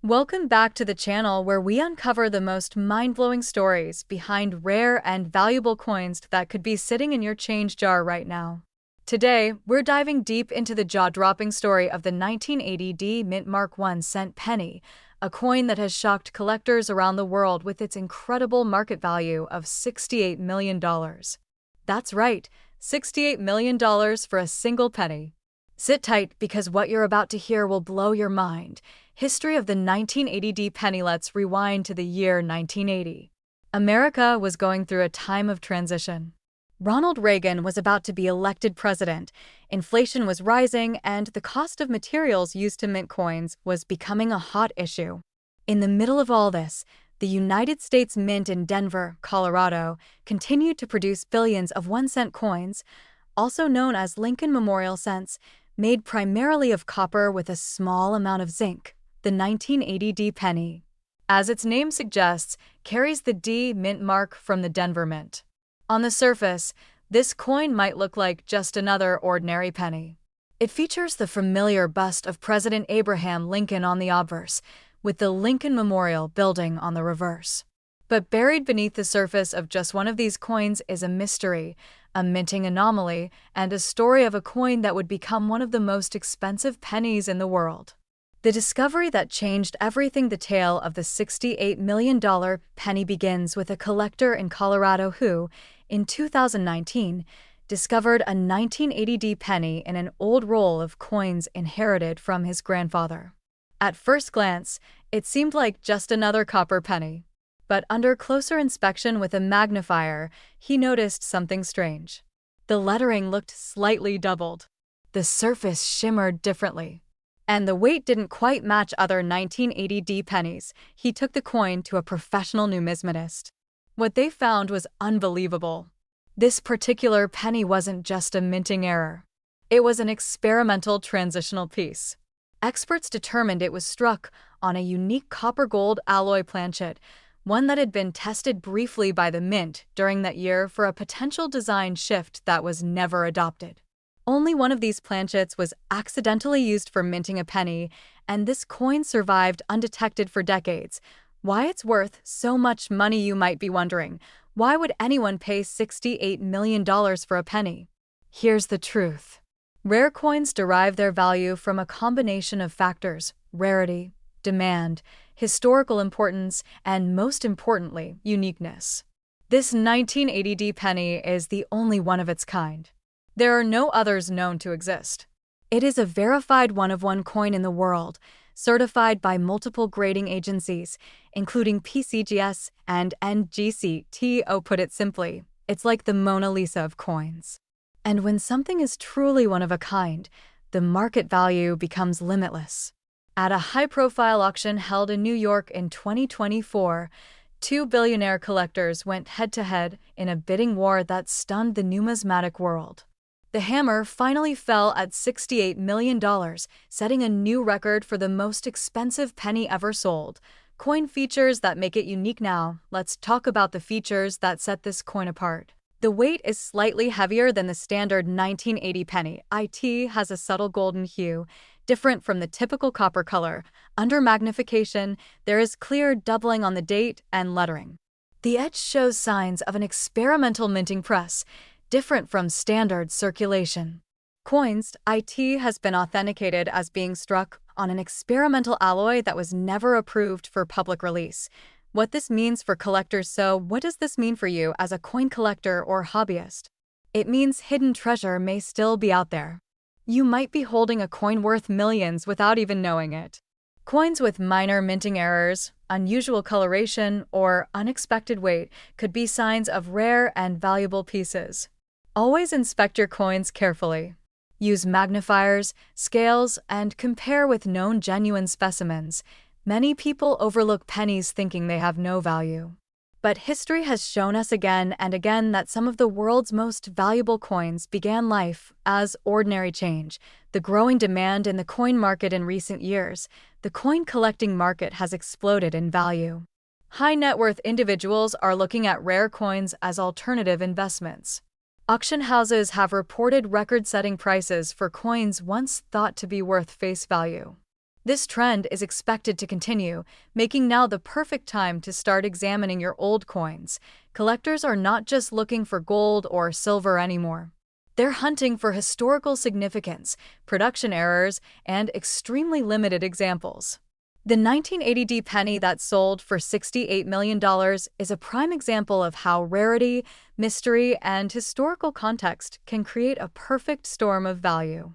Welcome back to the channel where we uncover the most mind-blowing stories behind rare and valuable coins that could be sitting in your change jar right now. Today, we're diving deep into the jaw-dropping story of the 1980 D Mint Mark 1-cent penny, a coin that has shocked collectors around the world with its incredible market value of $68 million. That's right, $68 million for a single penny. Sit tight because what you're about to hear will blow your mind. History of the 1980 D penny. Let's rewind to the year 1980. America was going through a time of transition. Ronald Reagan was about to be elected president, inflation was rising, and the cost of materials used to mint coins was becoming a hot issue. In the middle of all this, the United States Mint in Denver, Colorado, continued to produce billions of 1-cent coins, also known as Lincoln Memorial cents, made primarily of copper with a small amount of zinc. The 1980 D penny, as its name suggests, carries the D mint mark from the Denver Mint. On the surface, this coin might look like just another ordinary penny. It features the familiar bust of President Abraham Lincoln on the obverse, with the Lincoln Memorial building on the reverse. But buried beneath the surface of just one of these coins is a mystery, a minting anomaly, and a story of a coin that would become one of the most expensive pennies in the world. The discovery that changed everything. The tale of the $68 million penny begins with a collector in Colorado who, in 2019, discovered a 1980 D penny in an old roll of coins inherited from his grandfather. At first glance, it seemed like just another copper penny. But under closer inspection with a magnifier, he noticed something strange. The lettering looked slightly doubled. The surface shimmered differently. And the weight didn't quite match other 1980 D pennies. He took the coin to a professional numismatist. What they found was unbelievable. This particular penny wasn't just a minting error. It was an experimental transitional piece. Experts determined it was struck on a unique copper-gold alloy planchet, one that had been tested briefly by the Mint during that year for a potential design shift that was never adopted. Only one of these planchets was accidentally used for minting a penny, and this coin survived undetected for decades. Why it's worth so much money, you might be wondering. Why would anyone pay $68 million for a penny? Here's the truth. Rare coins derive their value from a combination of factors: rarity, demand, historical importance, and most importantly, uniqueness. This 1980 D penny is the only one of its kind. There are no others known to exist. It is a verified one-of-one coin in the world, certified by multiple grading agencies, including PCGS and NGC. To put it simply, it's like the Mona Lisa of coins. And when something is truly one of a kind, the market value becomes limitless. At a high-profile auction held in New York in 2024, two billionaire collectors went head-to-head in a bidding war that stunned the numismatic world. The hammer finally fell at $68 million, setting a new record for the most expensive penny ever sold. Coin features that make it unique. Now, let's talk about the features that set this coin apart. The weight is slightly heavier than the standard 1980 penny. It has a subtle golden hue, different from the typical copper color. Under magnification, there is clear doubling on the date and lettering. The edge shows signs of an experimental minting press, different from standard circulation. Coins. It has been authenticated as being struck on an experimental alloy that was never approved for public release. What this means for collectors. So, what does this mean for you as a coin collector or hobbyist? It means hidden treasure may still be out there. You might be holding a coin worth millions without even knowing it. Coins with minor minting errors, unusual coloration, or unexpected weight could be signs of rare and valuable pieces. Always inspect your coins carefully. Use magnifiers, scales, and compare with known genuine specimens. Many people overlook pennies thinking they have no value. But history has shown us again and again that some of the world's most valuable coins began life as ordinary change. The growing demand in the coin market in recent years, the coin collecting market has exploded in value. High net worth individuals are looking at rare coins as alternative investments. Auction houses have reported record-setting prices for coins once thought to be worth face value. This trend is expected to continue, making now the perfect time to start examining your old coins. Collectors are not just looking for gold or silver anymore. They're hunting for historical significance, production errors, and extremely limited examples. The 1980 penny that sold for $68 million is a prime example of how rarity, mystery, and historical context can create a perfect storm of value.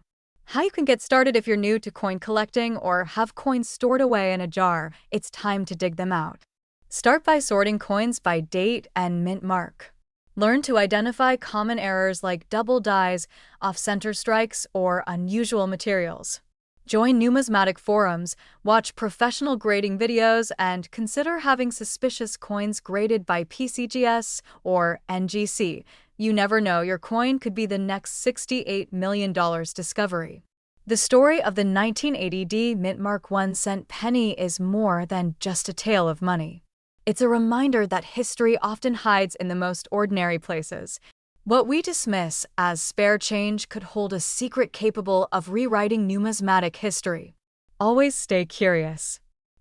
How you can get started if you're new to coin collecting or have coins stored away in a jar, it's time to dig them out. Start by sorting coins by date and mint mark. Learn to identify common errors like double dies, off-center strikes, or unusual materials. Join numismatic forums, watch professional grading videos, and consider having suspicious coins graded by PCGS or NGC. You never know, your coin could be the next $68 million discovery. The story of the 1980 Mint Mark 1-cent penny is more than just a tale of money. It's a reminder that history often hides in the most ordinary places. What we dismiss as spare change could hold a secret capable of rewriting numismatic history. Always stay curious.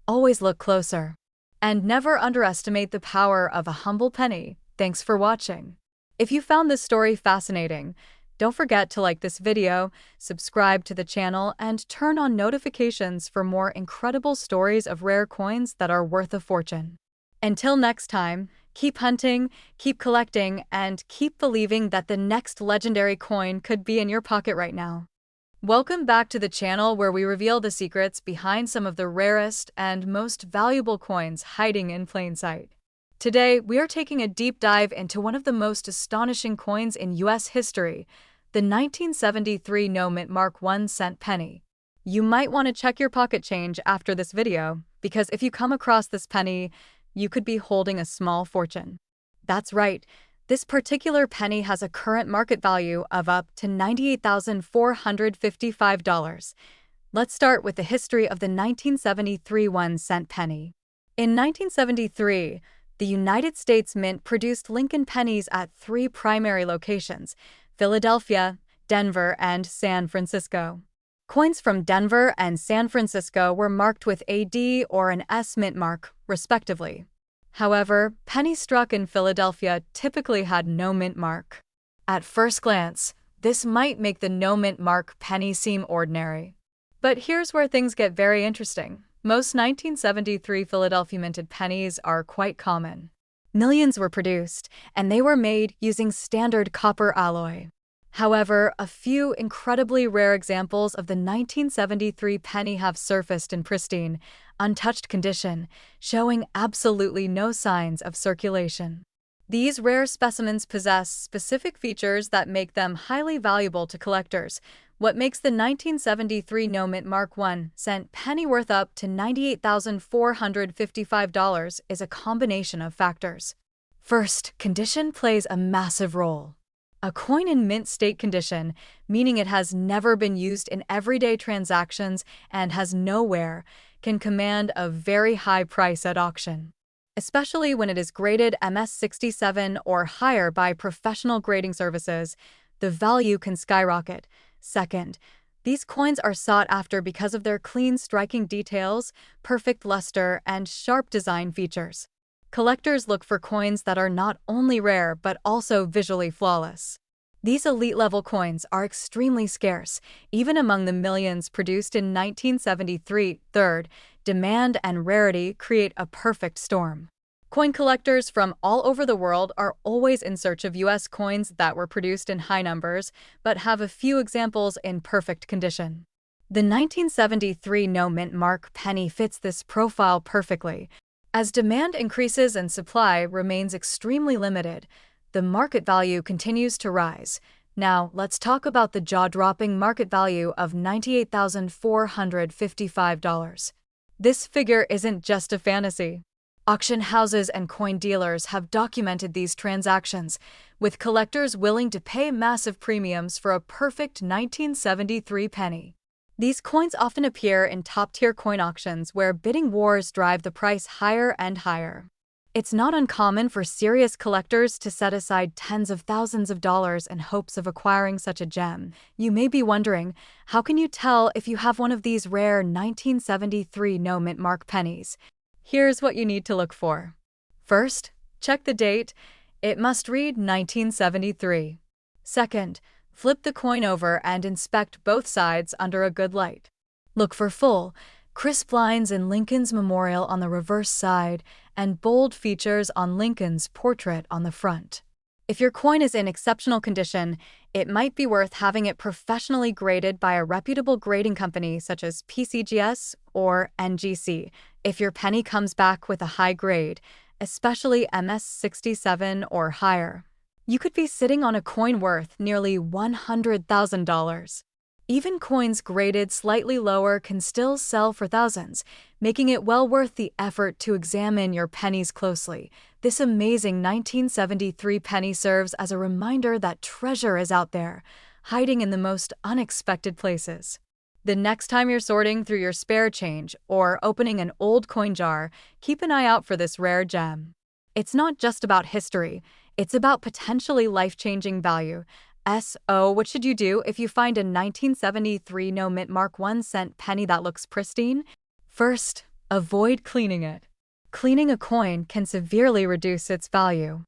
Always look closer. And never underestimate the power of a humble penny. Thanks for watching. If you found this story fascinating, don't forget to like this video, subscribe to the channel, and turn on notifications for more incredible stories of rare coins that are worth a fortune. Until next time, keep hunting, keep collecting, and keep believing that the next legendary coin could be in your pocket right now. Welcome back to the channel where we reveal the secrets behind some of the rarest and most valuable coins hiding in plain sight. Today, we are taking a deep dive into one of the most astonishing coins in U.S. history, the 1973 No-Mint Mark 1-cent penny. You might want to check your pocket change after this video, because if you come across this penny, you could be holding a small fortune. That's right, this particular penny has a current market value of up to $98,455. Let's start with the history of the 1973 1-cent penny. In 1973, the United States Mint produced Lincoln pennies at 3 primary locations: Philadelphia, Denver, and San Francisco. Coins from Denver and San Francisco were marked with a D or an S mint mark, respectively. However, pennies struck in Philadelphia typically had no mint mark. At first glance, this might make the no mint mark penny seem ordinary. But here's where things get very interesting. Most 1973 Philadelphia minted pennies are quite common. Millions were produced, and they were made using standard copper alloy. However, a few incredibly rare examples of the 1973 penny have surfaced in pristine, untouched condition, showing absolutely no signs of circulation. These rare specimens possess specific features that make them highly valuable to collectors. What makes the 1973 No-Mint Mark 1-cent penny worth up to $98,455 is a combination of factors. First, condition plays a massive role. A coin in mint state condition, meaning it has never been used in everyday transactions and has no wear, can command a very high price at auction. Especially when it is graded MS67 or higher by professional grading services, the value can skyrocket. Second, these coins are sought after because of their clean, striking details, perfect luster, and sharp design features. Collectors look for coins that are not only rare but also visually flawless. These elite-level coins are extremely scarce, even among the millions produced in 1973. Third, demand and rarity create a perfect storm. Coin collectors from all over the world are always in search of U.S. coins that were produced in high numbers but have a few examples in perfect condition. The 1973 No-Mint Mark penny fits this profile perfectly. As demand increases and supply remains extremely limited, the market value continues to rise. Now, let's talk about the jaw-dropping market value of $98,455. This figure isn't just a fantasy. Auction houses and coin dealers have documented these transactions, with collectors willing to pay massive premiums for a perfect 1973 penny. These coins often appear in top-tier coin auctions where bidding wars drive the price higher and higher. It's not uncommon for serious collectors to set aside tens of thousands of dollars in hopes of acquiring such a gem. You may be wondering, how can you tell if you have one of these rare 1973 no mint mark pennies? Here's what you need to look for. First, check the date. It must read 1973. Second, flip the coin over and inspect both sides under a good light. Look for full, crisp lines in Lincoln's memorial on the reverse side and bold features on Lincoln's portrait on the front. If your coin is in exceptional condition, it might be worth having it professionally graded by a reputable grading company such as PCGS or NGC. If your penny comes back with a high grade, especially MS67 or higher, you could be sitting on a coin worth nearly $100,000. Even coins graded slightly lower can still sell for thousands, making it well worth the effort to examine your pennies closely. This amazing 1973 penny serves as a reminder that treasure is out there, hiding in the most unexpected places. The next time you're sorting through your spare change or opening an old coin jar, keep an eye out for this rare gem. It's not just about history, it's about potentially life-changing value. So, what should you do if you find a 1973 no mint mark 1-cent penny that looks pristine? First, avoid cleaning it. Cleaning a coin can severely reduce its value.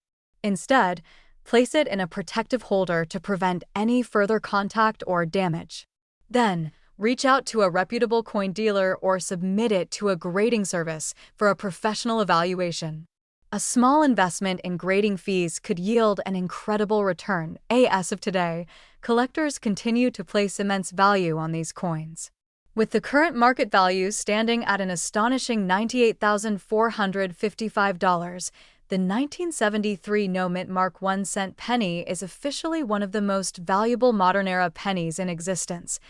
Instead, place it in a protective holder to prevent any further contact or damage. Then, reach out to a reputable coin dealer or submit it to a grading service for a professional evaluation. A small investment in grading fees could yield an incredible return. As of today, collectors continue to place immense value on these coins. With the current market value standing at an astonishing $98,455, the 1973 no mint mark 1-cent penny is officially one of the most valuable modern-era pennies in existence.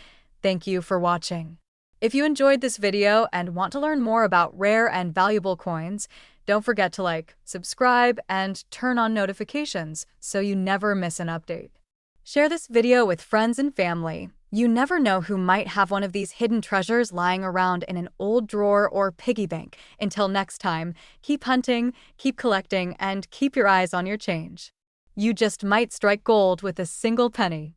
Thank you for watching. If you enjoyed this video and want to learn more about rare and valuable coins, don't forget to like, subscribe, and turn on notifications so you never miss an update. Share this video with friends and family. You never know who might have one of these hidden treasures lying around in an old drawer or piggy bank. Until next time, keep hunting, keep collecting, and keep your eyes on your change. You just might strike gold with a single penny.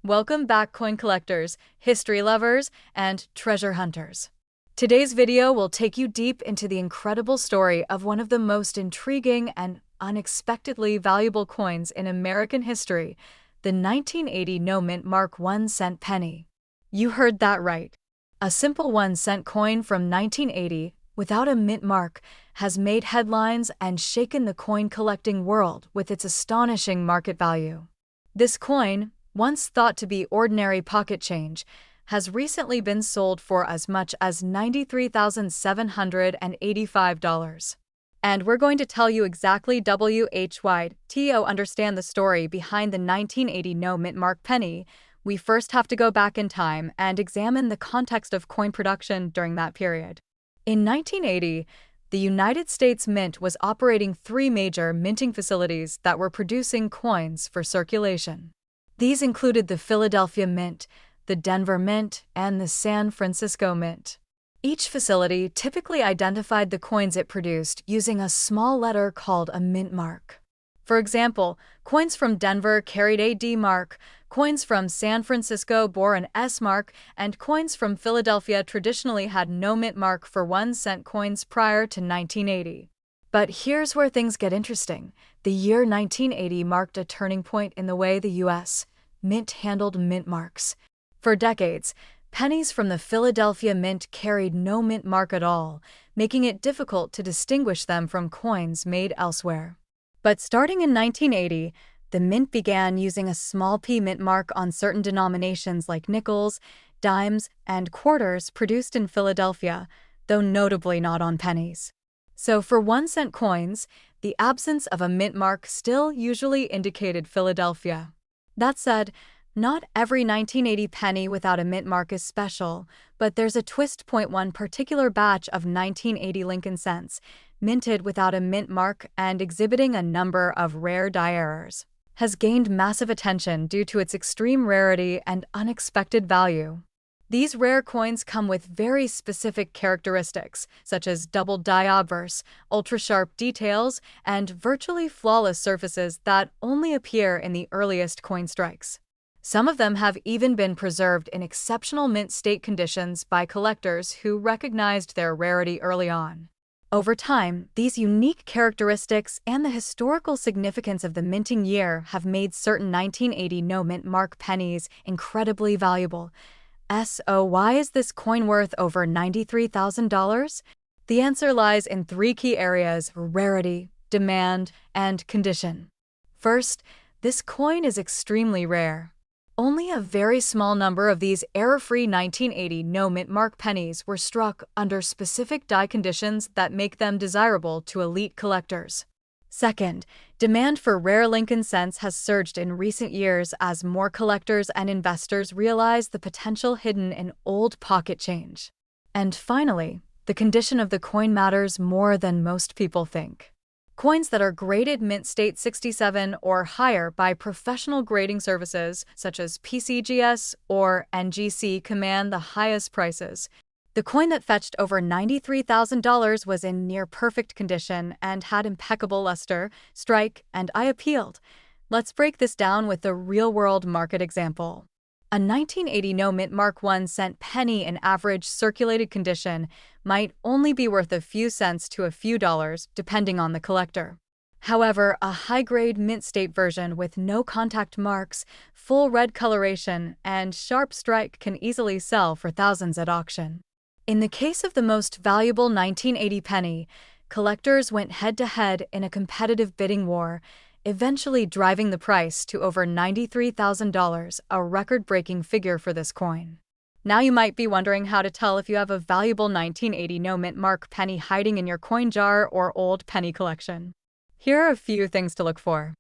Welcome back, coin collectors, history lovers, and treasure hunters. Today's video will take you deep into the incredible story of one of the most intriguing and unexpectedly valuable coins in American history, the 1980 no mint mark 1-cent penny. You heard that right. A simple 1-cent coin from 1980, without a mint mark, has made headlines and shaken the coin collecting world with its astonishing market value. This coin, once thought to be ordinary pocket change, has recently been sold for as much as $93,785. And we're going to tell you exactly to understand the story behind the 1980 no mint mark penny. We first have to go back in time and examine the context of coin production during that period. In 1980, the United States Mint was operating 3 major minting facilities that were producing coins for circulation. These included the Philadelphia Mint, the Denver Mint, and the San Francisco Mint. Each facility typically identified the coins it produced using a small letter called a mint mark. For example, coins from Denver carried a D mark, coins from San Francisco bore an S mark, and coins from Philadelphia traditionally had no mint mark for 1-cent coins prior to 1980. But here's where things get interesting. The year 1980 marked a turning point in the way the U.S. Mint handled mint marks. For decades, pennies from the Philadelphia Mint carried no mint mark at all, making it difficult to distinguish them from coins made elsewhere. But starting in 1980, the Mint began using a small p mint mark on certain denominations like nickels, dimes, and quarters produced in Philadelphia, though notably not on pennies. So for 1-cent coins, the absence of a mint mark still usually indicated Philadelphia. That said, not every 1980 penny without a mint mark is special, but there's a twist. One particular batch of 1980 Lincoln cents, minted without a mint mark and exhibiting a number of rare die errors, has gained massive attention due to its extreme rarity and unexpected value. These rare coins come with very specific characteristics, such as double die obverse, ultra-sharp details, and virtually flawless surfaces that only appear in the earliest coin strikes. Some of them have even been preserved in exceptional mint state conditions by collectors who recognized their rarity early on. Over time, these unique characteristics and the historical significance of the minting year have made certain 1980 no-mint mark pennies incredibly valuable. So why is this coin worth over $93,000? The answer lies in three key areas: rarity, demand, and condition. First, this coin is extremely rare. Only a very small number of these error-free 1980 no-mint mark pennies were struck under specific die conditions that make them desirable to elite collectors. Second, demand for rare Lincoln cents has surged in recent years as more collectors and investors realize the potential hidden in old pocket change. And finally, the condition of the coin matters more than most people think. Coins that are graded mint state 67 or higher by professional grading services such as PCGS or NGC command the highest prices. The coin that fetched over $93,000 was in near-perfect condition and had impeccable luster, strike, and eye appealed. Let's break this down with a real-world market example. A 1980 no-mint Mark 1 cent penny in average circulated condition might only be worth a few cents to a few dollars, depending on the collector. However, a high-grade mint state version with no contact marks, full red coloration, and sharp strike can easily sell for thousands at auction. In the case of the most valuable 1980 penny, collectors went head-to-head in a competitive bidding war, eventually driving the price to over $93,000, a record-breaking figure for this coin. Now you might be wondering how to tell if you have a valuable 1980 no-mint mark penny hiding in your coin jar or old penny collection. Here are a few things to look for.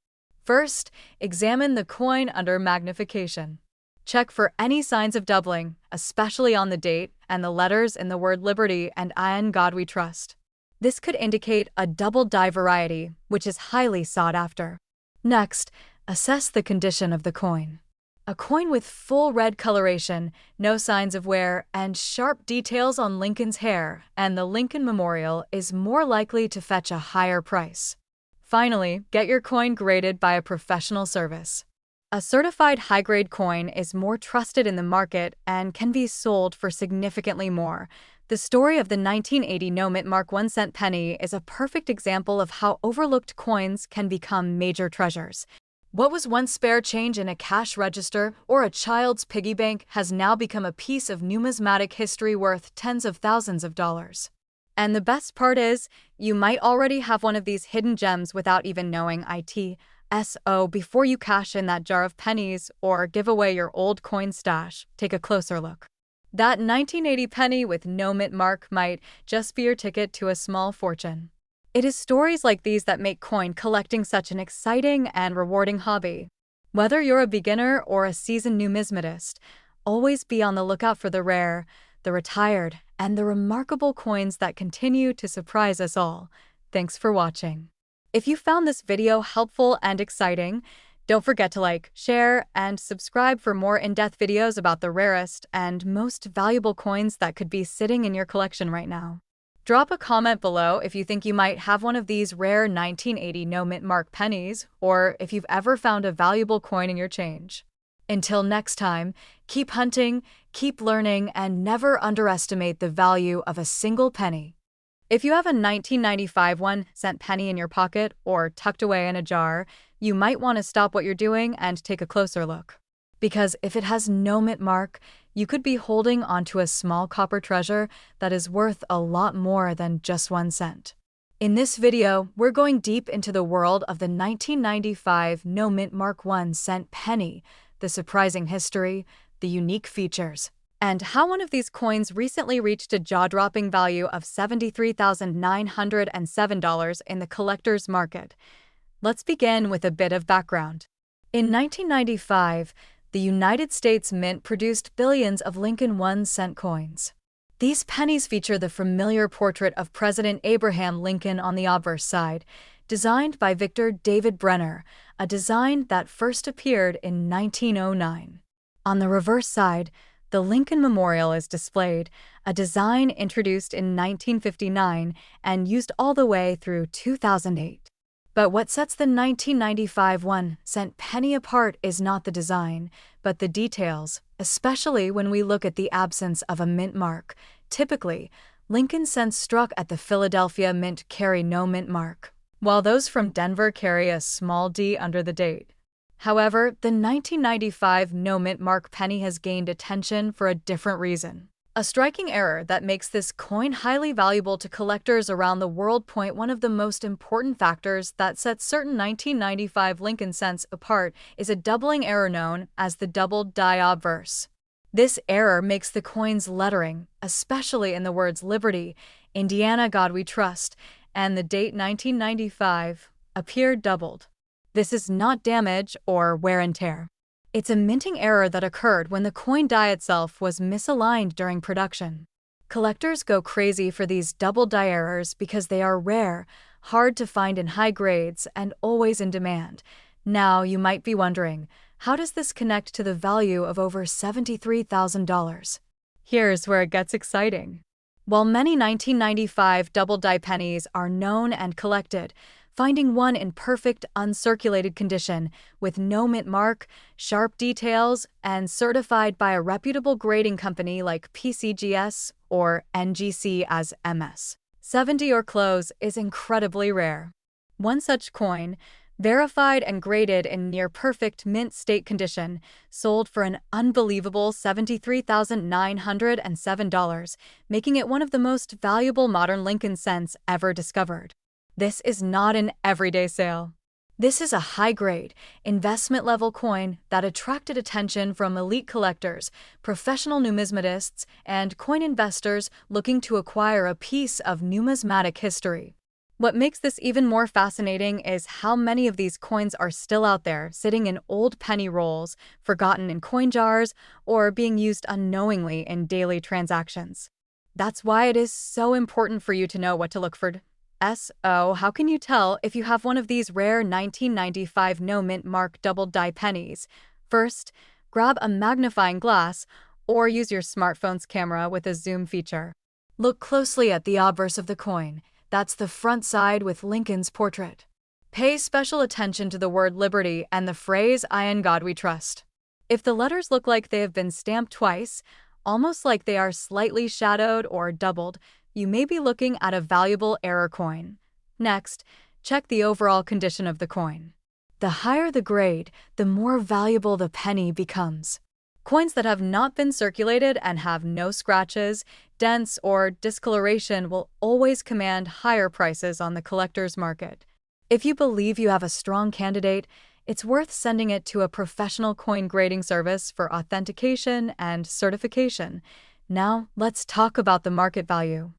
First, examine the coin under magnification. Check for any signs of doubling, especially on the date and the letters in the word Liberty and "In God We Trust." This could indicate a double die variety, which is highly sought after. Next, assess the condition of the coin. A coin with full red coloration, no signs of wear, and sharp details on Lincoln's hair and the Lincoln Memorial is more likely to fetch a higher price. Finally, get your coin graded by a professional service. A certified high-grade coin is more trusted in the market and can be sold for significantly more. The story of the 1980 no-mint Mark 1 cent penny is a perfect example of how overlooked coins can become major treasures. What was once spare change in a cash register or a child's piggy bank has now become a piece of numismatic history worth tens of thousands of dollars. And the best part is, you might already have one of these hidden gems without even knowing it. So before you cash in that jar of pennies or give away your old coin stash, take a closer look. That 1980 penny with no mint mark might just be your ticket to a small fortune. It is stories like these that make coin collecting such an exciting and rewarding hobby. Whether you're a beginner or a seasoned numismatist, always be on the lookout for the rare, the retired, and the remarkable coins that continue to surprise us all. Thanks for watching. If you found this video helpful and exciting, don't forget to like, share, and subscribe for more in-depth videos about the rarest and most valuable coins that could be sitting in your collection right now. Drop a comment below if you think you might have one of these rare 1980 no-mint mark pennies, or if you've ever found a valuable coin in your change. Until next time, keep hunting, keep learning, and never underestimate the value of a single penny. If you have a 1995 1 cent penny in your pocket or tucked away in a jar, you might want to stop what you're doing and take a closer look. Because if it has no mint mark, you could be holding onto a small copper treasure that is worth a lot more than just 1 cent. In this video, we're going deep into the world of the 1995 no mint mark 1 cent penny, the surprising history, the unique features, and how one of these coins recently reached a jaw-dropping value of $73,907 in the collector's market. Let's begin with a bit of background. In 1995, the United States Mint produced billions of Lincoln 1 cent coins. These pennies feature the familiar portrait of President Abraham Lincoln on the obverse side, designed by Victor David Brenner, a design that first appeared in 1909. On the reverse side, The Lincoln Memorial is displayed, a design introduced in 1959 and used all the way through 2008. But what sets the 1995 1-cent penny apart is not the design, but the details, especially when we look at the absence of a mint mark. Typically, Lincoln cents struck at the Philadelphia Mint carry no mint mark, while those from Denver carry a small D under the date. However, the 1995 no mint mark penny has gained attention for a different reason. A striking error that makes this coin highly valuable to collectors around the world. One of the most important factors that sets certain 1995 Lincoln cents apart is a doubling error known as the doubled die obverse. This error makes the coin's lettering, especially in the words Liberty, Indiana God We Trust, and the date 1995, appear doubled. This is not damage or wear and tear. It's a minting error that occurred when the coin die itself was misaligned during production. Collectors go crazy for these double die errors because they are rare, hard to find in high grades, and always in demand. Now, you might be wondering, how does this connect to the value of over $73,000? Here's where it gets exciting. While many 1995 double die pennies are known and collected, finding one in perfect, uncirculated condition, with no mint mark, sharp details, and certified by a reputable grading company like PCGS or NGC as MS-70 or close is incredibly rare. One such coin, verified and graded in near-perfect mint state condition, sold for an unbelievable $73,907, making it one of the most valuable modern Lincoln cents ever discovered. This is not an everyday sale. This is a high-grade, investment-level coin that attracted attention from elite collectors, professional numismatists, and coin investors looking to acquire a piece of numismatic history. What makes this even more fascinating is how many of these coins are still out there, sitting in old penny rolls, forgotten in coin jars, or being used unknowingly in daily transactions. That's why it is so important for you to know what to look for. How can you tell if you have one of these rare 1995 no mint mark double die pennies? First, grab a magnifying glass or use your smartphone's camera with a zoom feature. Look closely at the obverse of the coin. That's the front side with Lincoln's portrait. Pay special attention to the word Liberty and the phrase "In God We Trust." If the letters look like they have been stamped twice, almost like they are slightly shadowed or doubled, you may be looking at a valuable error coin. Next, check the overall condition of the coin. The higher the grade, the more valuable the penny becomes. Coins that have not been circulated and have no scratches, dents, or discoloration will always command higher prices on the collector's market. If you believe you have a strong candidate, it's worth sending it to a professional coin grading service for authentication and certification. Now, let's talk about the market value.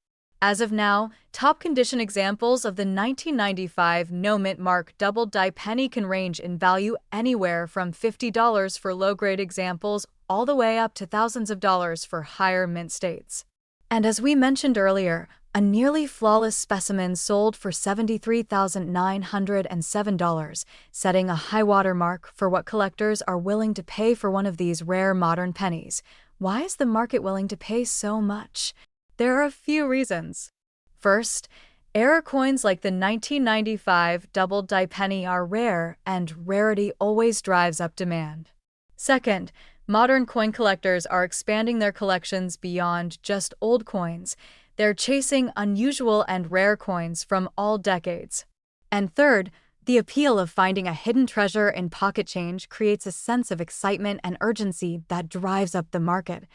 As of now, top condition examples of the 1995 no mint mark double die penny can range in value anywhere from $50 for low-grade examples all the way up to thousands of dollars for higher mint states. And as we mentioned earlier, a nearly flawless specimen sold for $73,907, setting a high-water mark for what collectors are willing to pay for one of these rare modern pennies. Why is the market willing to pay so much? There are a few reasons. First, error coins like the 1995 double die penny are rare, and rarity always drives up demand. Second, modern coin collectors are expanding their collections beyond just old coins. They're chasing unusual and rare coins from all decades. And third, the appeal of finding a hidden treasure in pocket change creates a sense of excitement and urgency that drives up the market.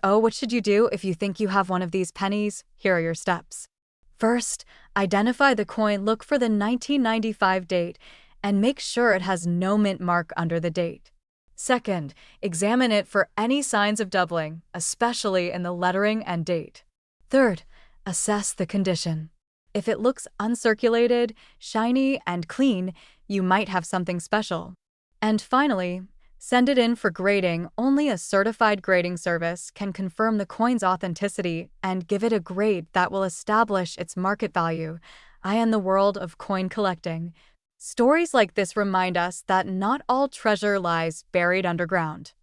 What should you do if you think you have one of these pennies? Here are your steps. First, identify the coin, look for the 1995 date, and make sure it has no mint mark under the date. Second, examine it for any signs of doubling, especially in the lettering and date. Third, assess the condition. If it looks uncirculated, shiny, and clean, you might have something special. And finally, send it in for grading. Only a certified grading service can confirm the coin's authenticity and give it a grade that will establish its market value. In the world of coin collecting, stories like this remind us that not all treasure lies buried underground.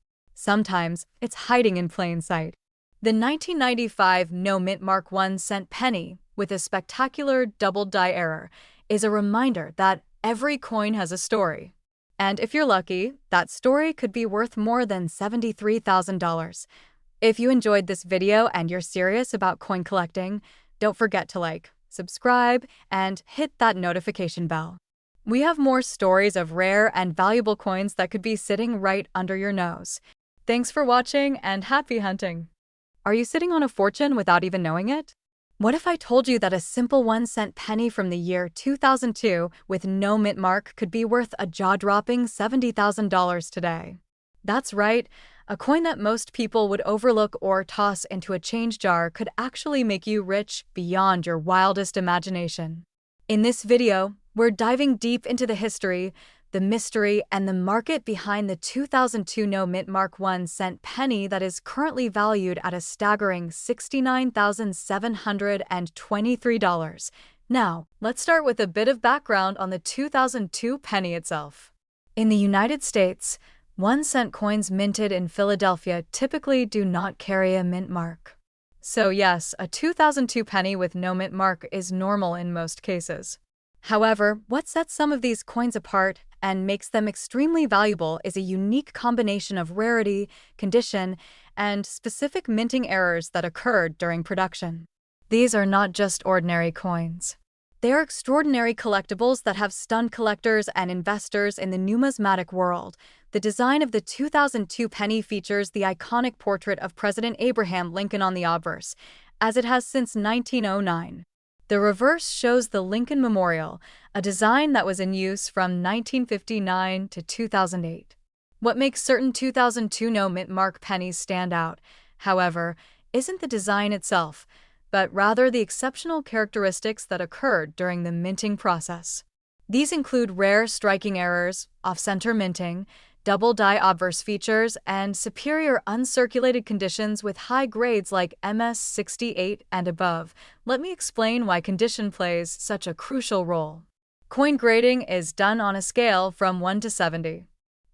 Sometimes it's hiding in plain sight. The 1995 no mint mark 1-cent penny, with a spectacular double die error, is a reminder that every coin has a story. And if you're lucky, that story could be worth more than $73,000. If you enjoyed this video and you're serious about coin collecting, don't forget to like, subscribe, and hit that notification bell. We have more stories of rare and valuable coins that could be sitting right under your nose. Thanks for watching and happy hunting! Are you sitting on a fortune without even knowing it? What if I told you that a simple 1-cent penny from the year 2002 with no mint mark could be worth a jaw-dropping $70,000 today? That's right, a coin that most people would overlook or toss into a change jar could actually make you rich beyond your wildest imagination. In this video, we're diving deep into the history, the mystery, and the market behind the 2002 no mint mark 1-cent penny that is currently valued at a staggering $69,723. Now, let's start with a bit of background on the 2002 penny itself. In the United States, 1-cent coins minted in Philadelphia typically do not carry a mint mark. So yes, a 2002 penny with no mint mark is normal in most cases. However, what sets some of these coins apart and makes them extremely valuable is a unique combination of rarity, condition, and specific minting errors that occurred during production. These are not just ordinary coins. They are extraordinary collectibles that have stunned collectors and investors in the numismatic world. The design of the 2002 penny features the iconic portrait of President Abraham Lincoln on the obverse, as it has since 1909. The reverse shows the Lincoln Memorial, a design that was in use from 1959 to 2008. What makes certain 2002 no mint mark pennies stand out, however, isn't the design itself, but rather the exceptional characteristics that occurred during the minting process. These include rare striking errors, off-center minting, double die obverse features, and superior uncirculated conditions with high grades like MS68 and above. Let me explain why condition plays such a crucial role. Coin grading is done on a scale from 1 to 70.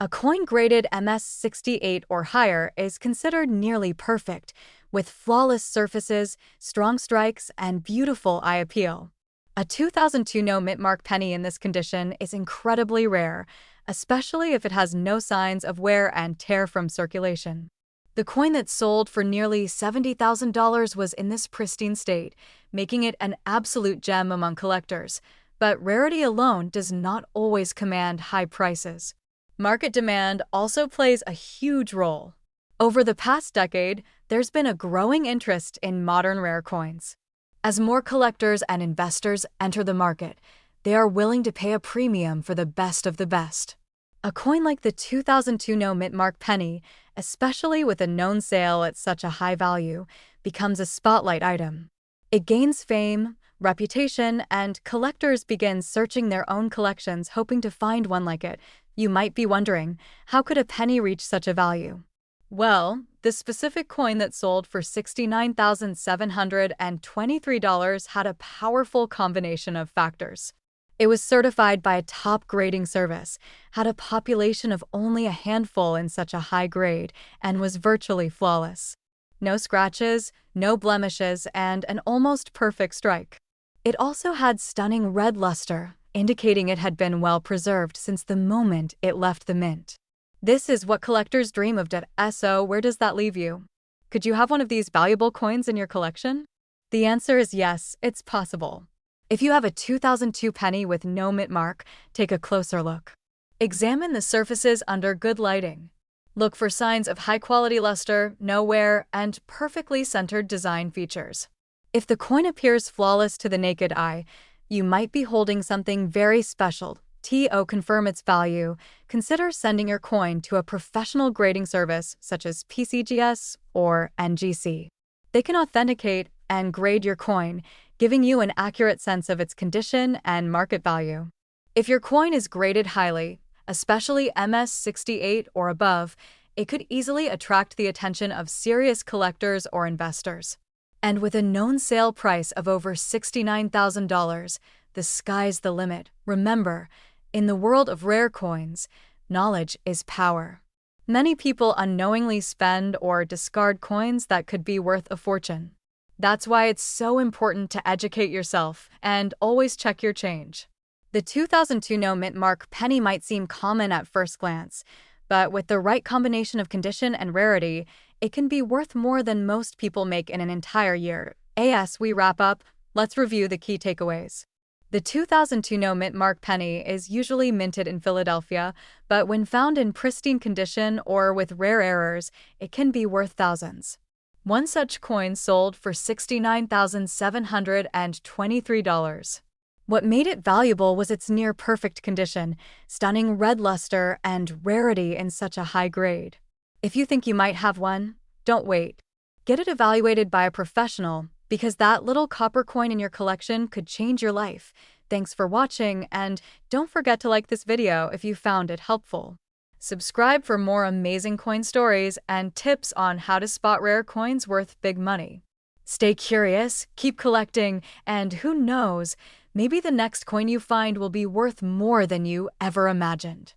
A coin graded MS68 or higher is considered nearly perfect, with flawless surfaces, strong strikes, and beautiful eye appeal. A 2002 no mint mark penny in this condition is incredibly rare, especially if it has no signs of wear and tear from circulation. The coin that sold for nearly $70,000 was in this pristine state, making it an absolute gem among collectors. But rarity alone does not always command high prices. Market demand also plays a huge role. Over the past decade, there's been a growing interest in modern rare coins. As more collectors and investors enter the market, they are willing to pay a premium for the best of the best. A coin like the 2002 no mint mark penny, especially with a known sale at such a high value, becomes a spotlight item. It gains fame, reputation, and collectors begin searching their own collections hoping to find one like it. You might be wondering, how could a penny reach such a value? Well, the specific coin that sold for $69,723 had a powerful combination of factors. It was certified by a top grading service, had a population of only a handful in such a high grade, and was virtually flawless. No scratches, no blemishes, and an almost perfect strike. It also had stunning red luster, indicating it had been well preserved since the moment it left the mint. This is what collectors dream of. So where does that leave you? Could you have one of these valuable coins in your collection? The answer is yes, it's possible. If you have a 2002 penny with no mint mark, take a closer look. Examine the surfaces under good lighting. Look for signs of high-quality luster, no wear, and perfectly centered design features. If the coin appears flawless to the naked eye, you might be holding something very special. To confirm its value, consider sending your coin to a professional grading service such as PCGS or NGC. They can authenticate and grade your coin, giving you an accurate sense of its condition and market value. If your coin is graded highly, especially MS68 or above, it could easily attract the attention of serious collectors or investors. And with a known sale price of over $69,000, the sky's the limit. Remember, in the world of rare coins, knowledge is power. Many people unknowingly spend or discard coins that could be worth a fortune. That's why it's so important to educate yourself and always check your change. The 2002 no mint mark penny might seem common at first glance, but with the right combination of condition and rarity, it can be worth more than most people make in an entire year. As we wrap up, let's review the key takeaways. The 2002 no mint mark penny is usually minted in Philadelphia, but when found in pristine condition or with rare errors, it can be worth thousands. One such coin sold for $69,723. What made it valuable was its near-perfect condition, stunning red luster, and rarity in such a high grade. If you think you might have one, don't wait. Get it evaluated by a professional, because that little copper coin in your collection could change your life. Thanks for watching, and don't forget to like this video if you found it helpful. Subscribe for more amazing coin stories and tips on how to spot rare coins worth big money. Stay curious, keep collecting, and who knows, maybe the next coin you find will be worth more than you ever imagined.